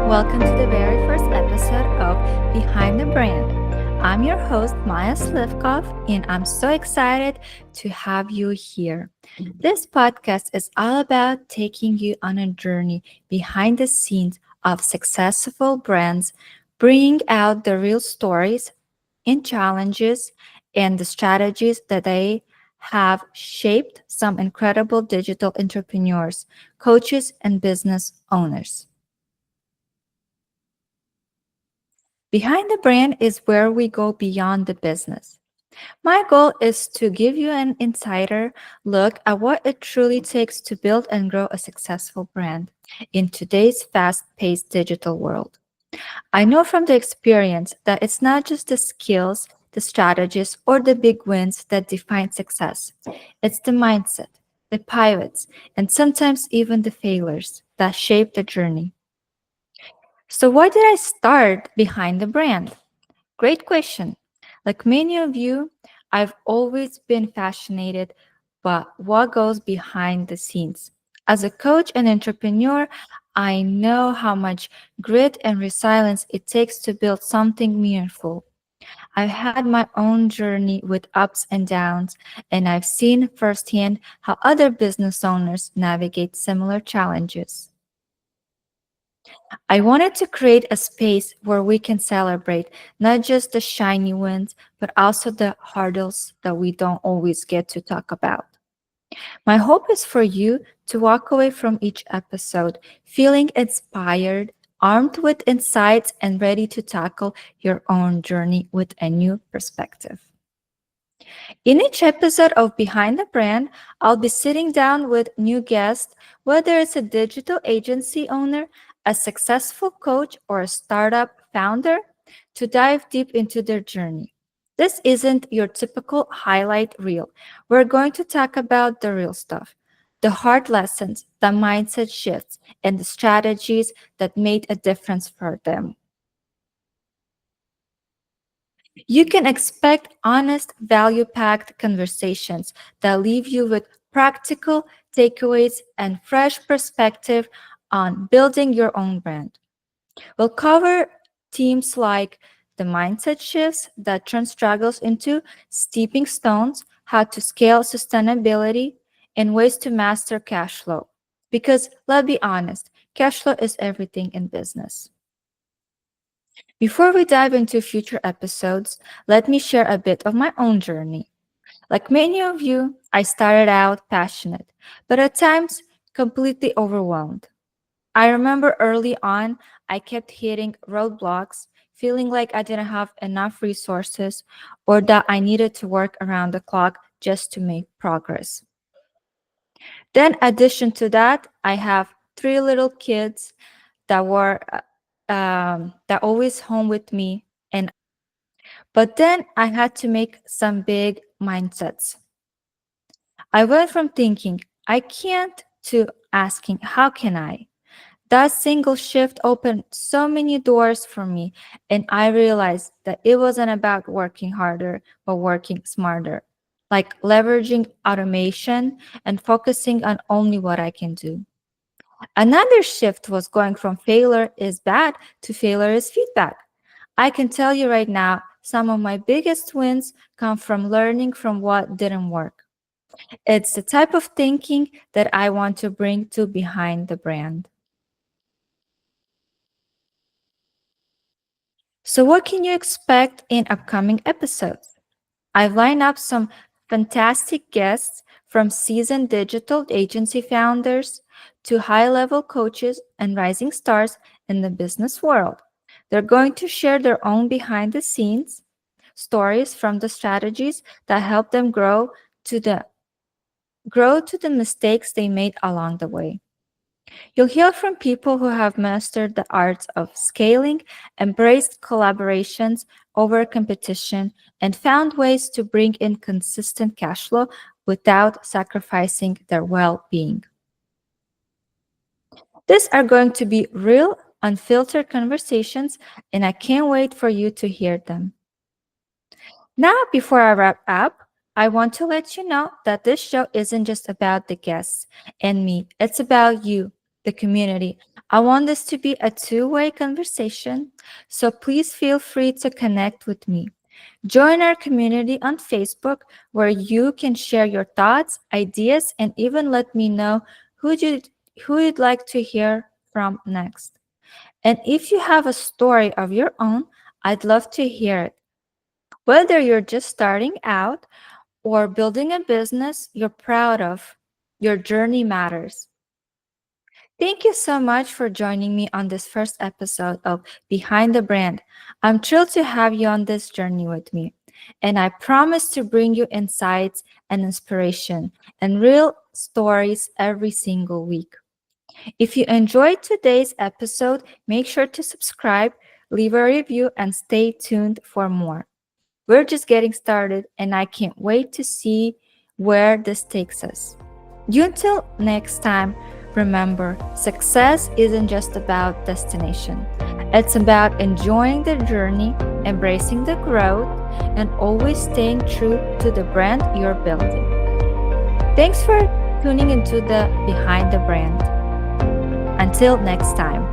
Welcome to the very first episode of Behind the Brand. I'm your host, Maya Slivkov, and I'm so excited to have you here. This podcast is all about taking you on a journey behind the scenes of successful brands, bringing out the real stories and challenges and the strategies that they have shaped some incredible digital entrepreneurs, coaches, and business owners. Behind the brand is where we go beyond the business. My goal is to give you an insider look at what it truly takes to build and grow a successful brand in today's fast paced digital world. I know from the experience that it's not just the skills, the strategies, or the big wins that define success, it's the mindset, the pivots, and sometimes even the failures that shape the journey. So, why did I start behind the brand? Great question. Like many of you, I've always been fascinated by what goes behind the scenes. As a coach and entrepreneur, I know how much grit and resilience it takes to build something meaningful. I've had my own journey with ups and downs, and I've seen firsthand how other business owners navigate similar challenges. I wanted to create a space where we can celebrate not just the shiny wins, but also the hurdles that we don't always get to talk about. My hope is for you to walk away from each episode feeling inspired, armed with insights, and ready to tackle your own journey with a new perspective. In each episode of Behind the Brand, I'll be sitting down with new guests, whether it's a digital agency owner, a successful coach, or a startup founder, to dive deep into their journey. This isn't your typical highlight reel. We're going to talk about the real stuff, the hard lessons, the mindset shifts, and the strategies that made a difference for them. You can expect honest, value packed conversations that leave you with practical takeaways and fresh perspective on building your own brand. We'll cover themes like the mindset shifts that turn struggles into stepping stones, how to scale sustainability, and ways to master cash flow. Because let's be honest, cash flow is everything in business. Before we dive into future episodes, let me share a bit of my own journey. Like many of you, I started out passionate, but at times completely overwhelmed. I remember early on, I kept hitting roadblocks, feeling like I didn't have enough resources or that I needed to work around the clock just to make progress. Then, addition to that, I have three little kids that were that always home with me, and but then I had to make some big mindsets. I went from thinking I can't to asking how can I. That single shift opened so many doors for me, and I realized that it wasn't about working harder, but working smarter, like leveraging automation and focusing on only what I can do. Another shift was going from failure is bad to failure is feedback. I can tell you right now, some of my biggest wins come from learning from what didn't work. It's the type of thinking that I want to bring to behind the brand. So, what can you expect in upcoming episodes? I've lined up some fantastic guests from seasoned digital agency founders to high level coaches and rising stars in the business world. They're going to share their own behind the scenes stories from the strategies that help them grow to the mistakes they made along the way. You'll hear from people who have mastered the arts of scaling, embraced collaborations over competition, and found ways to bring in consistent cash flow without sacrificing their well being. These are going to be real, unfiltered conversations, and I can't wait for you to hear them. Now, before I wrap up, I want to let you know that this show isn't just about the guests and me, it's about you. the community. I want this to be a two-way conversation, so please feel free to connect with me. Join our community on Facebook where you can share your thoughts, ideas, and even let me know who you who you'd like to hear from next. And if you have a story of your own, I'd love to hear it. Whether you're just starting out or building a business you're proud of, your journey matters. Thank you so much for joining me on this first episode of Behind the Brand. I'm thrilled to have you on this journey with me, and I promise to bring you insights and inspiration and real stories every single week. If you enjoyed today's episode, make sure to subscribe, leave a review, and stay tuned for more. We're just getting started, and I can't wait to see where this takes us. You until next time, remember success isn't just about destination. It's about enjoying the journey, embracing the growth, and always staying true to the brand you're building. Thanks for tuning into the Behind the Brand. Until next time.